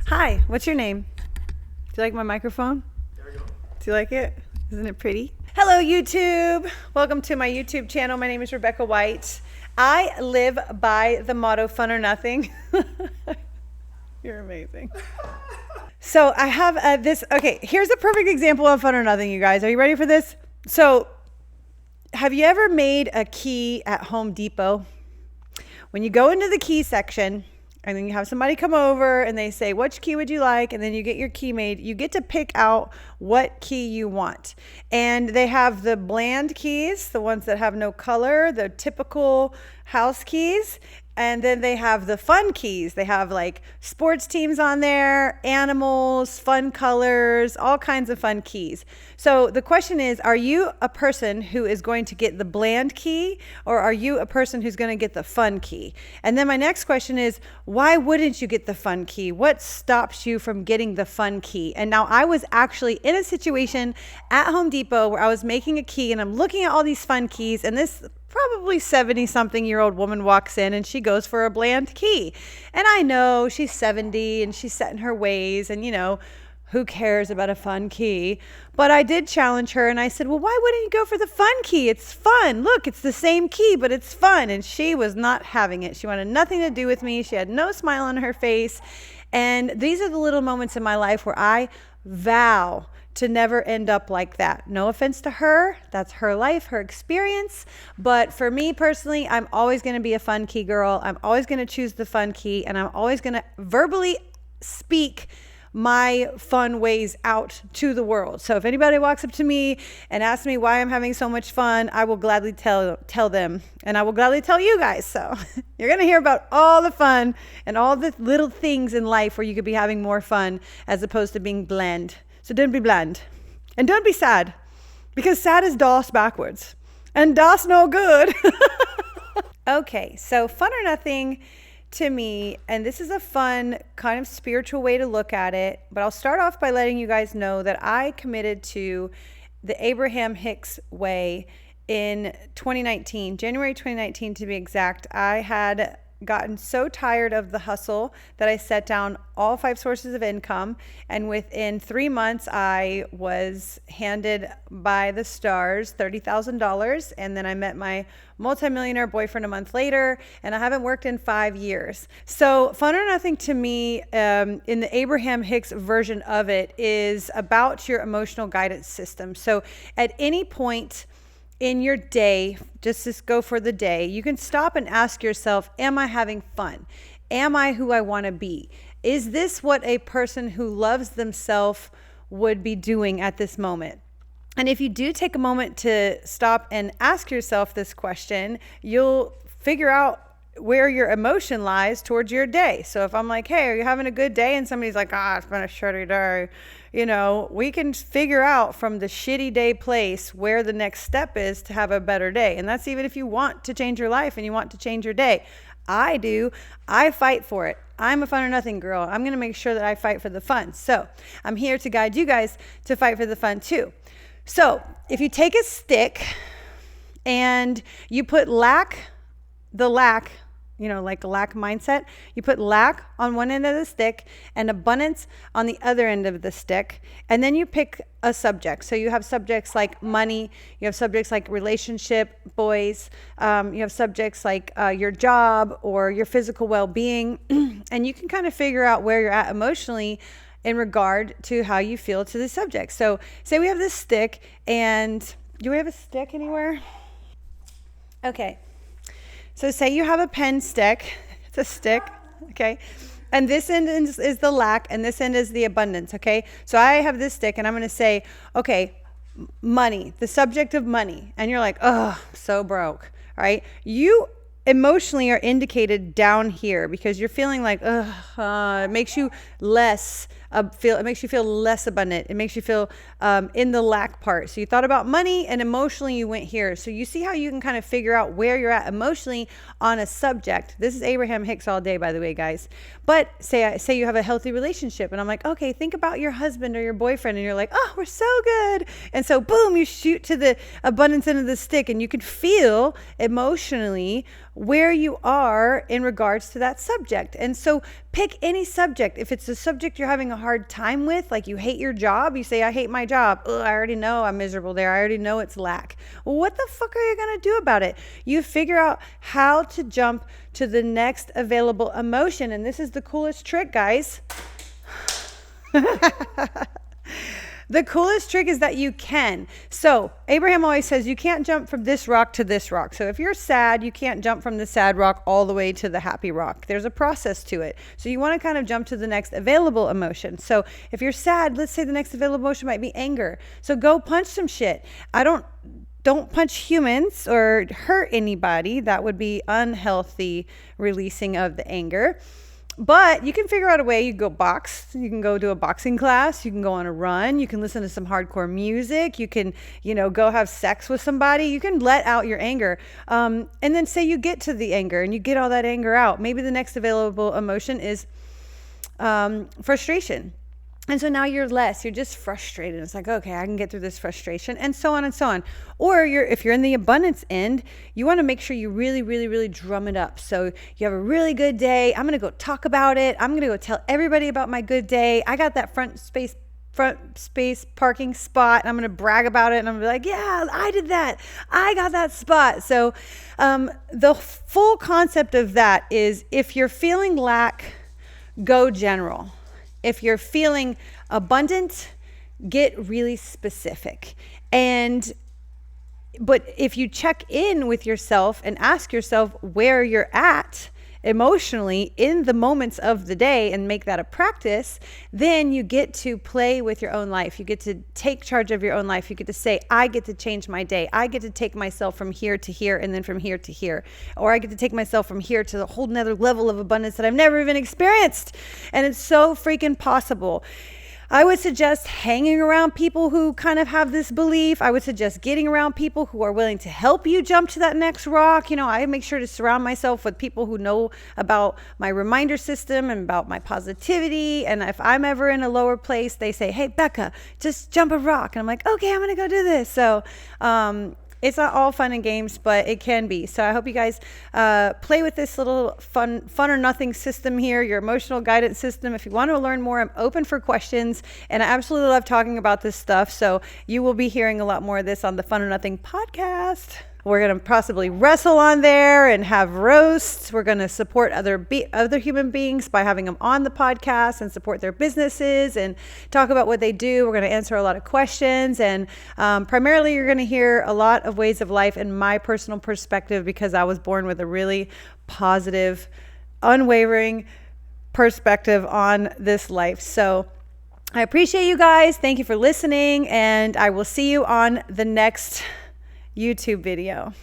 Hi, what's your name? Do you like my microphone? There we go. Do you like it? Isn't it pretty? Hello, YouTube. Welcome to my YouTube channel. My name is Rebecca White. I live by the motto, fun or nothing. You're amazing. So I have this. Okay, here's a perfect example of fun or nothing, you guys. Are you ready for this? So have you ever made a key at Home Depot? When you go into the key section, and then you have somebody come over and they say, which key would you like? And then you get your key made. You get to pick out what key you want. And they have the bland keys, the ones that have no color, the typical house keys. And then they have the fun keys. They have like sports teams on there, animals, fun colors, all kinds of fun keys. So the question is, are you a person who is going to get the bland key, or are you a person who's going to get the fun key? And then my next question is, why wouldn't you get the fun key? What stops you from getting the fun key? And now I was actually in a situation at Home Depot where I was making a key and I'm looking at all these fun keys, and this probably 70-something-year-old woman walks in and she goes for a bland key. And I know she's 70 and she's set in her ways, and who cares about a fun key? But I did challenge her and I said, well, why wouldn't you go for the fun key? It's fun. Look, it's the same key, but it's fun. And she was not having it. She wanted nothing to do with me. She had no smile on her face. And these are the little moments in my life where I vow to never end up like that. No offense to her. That's her life, her experience. But for me personally, I'm always going to be a fun key girl. I'm always going to choose the fun key, and I'm always going to verbally speak my fun ways out to the world. So if anybody walks up to me and asks me why I'm having so much fun, I will gladly tell them, and I will gladly tell you guys. So you're going to hear about all the fun and all the little things in life where you could be having more fun as opposed to being bland. So don't be bland. And don't be sad, because sad is DOS backwards. And DOS no good. Okay, so fun or nothing to me, and this is a fun kind of spiritual way to look at it, but I'll start off by letting you guys know that I committed to the Abraham Hicks way in 2019, January 2019 to be exact. I had gotten so tired of the hustle that I set down all 5 sources of income, and within 3 months I was handed by the stars $30,000, and then I met my multimillionaire boyfriend a month later, and I haven't worked in 5 years. So fun or nothing to me, in the Abraham Hicks version of it, is about your emotional guidance system. So at any point in your day, just go for the day, you can stop and ask yourself, am I having fun? Am I who I want to be? Is this what a person who loves themselves would be doing at this moment? And if you do take a moment to stop and ask yourself this question, you'll figure out where your emotion lies towards your day. So if I'm like, hey, are you having a good day? And somebody's like, it's been a shitty day. We can figure out from the shitty day place where the next step is to have a better day. And that's even if you want to change your life and you want to change your day. I do. I fight for it. I'm a fun or nothing girl. I'm going to make sure that I fight for the fun. So I'm here to guide you guys to fight for the fun too. So if you take a stick and you put like a lack mindset, you put lack on one end of the stick and abundance on the other end of the stick, and then you pick a subject. So you have subjects like money, you have subjects like relationship, boys, you have subjects like your job or your physical well-being, and you can kind of figure out where you're at emotionally in regard to how you feel to the subject. So say we have this stick, and do we have a stick anywhere? Okay. So say you have a pen stick, it's a stick, okay? And this end is the lack, and this end is the abundance, okay? So I have this stick, and I'm gonna say, okay, money, the subject of money. And you're like, I'm so broke, all right? You emotionally are indicated down here because you're feeling like, it makes you less it makes you feel less abundant. It makes you feel in the lack part. So you thought about money, and emotionally you went here. So you see how you can kind of figure out where you're at emotionally on a subject. This is Abraham Hicks all day, by the way, guys. But say you have a healthy relationship, and I'm like, okay, think about your husband or your boyfriend, and you're like, we're so good. And so boom, you shoot to the abundance end of the stick, and you can feel emotionally where you are in regards to that subject. And so pick any subject. If it's a subject you're having a hard time with, like you hate your job, you say, I hate my job. Ugh, I already know I'm miserable there. I already know it's lack. Well, what the fuck are you going to do about it? You figure out how to jump to the next available emotion. And this is the coolest trick, guys. The coolest trick is that you can. So Abraham always says you can't jump from this rock to this rock. So if you're sad, you can't jump from the sad rock all the way to the happy rock. There's a process to it. So you want to kind of jump to the next available emotion. So if you're sad, let's say the next available emotion might be anger. So go punch some shit. Don't punch humans or hurt anybody. That would be unhealthy releasing of the anger. But you can figure out a way. You go box. You can go to a boxing class. You can go on a run. You can listen to some hardcore music. You can, go have sex with somebody. You can let out your anger. And then say you get to the anger and you get all that anger out. Maybe the next available emotion is frustration. And so now you're just frustrated. It's like, okay, I can get through this frustration, and so on and so on. Or if you're in the abundance end, you want to make sure you really, really, really drum it up. So you have a really good day. I'm going to go talk about it. I'm going to go tell everybody about my good day. I got that front space parking spot. I'm going to brag about it. And I'm going to be like, yeah, I did that. I got that spot. So the full concept of that is, if you're feeling lack, go general. If you're feeling abundant, get really specific. But if you check in with yourself and ask yourself where you're at emotionally in the moments of the day and make that a practice, then you get to play with your own life. You get to take charge of your own life. You get to say, I get to change my day. I get to take myself from here to here and then from here to here. Or I get to take myself from here to a whole nother level of abundance that I've never even experienced. And it's so freaking possible. I would suggest hanging around people who kind of have this belief. I would suggest getting around people who are willing to help you jump to that next rock. I make sure to surround myself with people who know about my reminder system and about my positivity. And if I'm ever in a lower place, they say, hey, Becca, just jump a rock. And I'm like, okay, I'm going to go do this. So, it's not all fun and games, but it can be. So I hope you guys play with this little fun or nothing system here, your emotional guidance system. If you want to learn more, I'm open for questions. And I absolutely love talking about this stuff. So you will be hearing a lot more of this on the Fun or Nothing podcast. We're going to possibly wrestle on there and have roasts. We're going to support other human beings by having them on the podcast and support their businesses and talk about what they do. We're going to answer a lot of questions. And primarily, you're going to hear a lot of ways of life in my personal perspective, because I was born with a really positive, unwavering perspective on this life. So I appreciate you guys. Thank you for listening. And I will see you on the next YouTube video.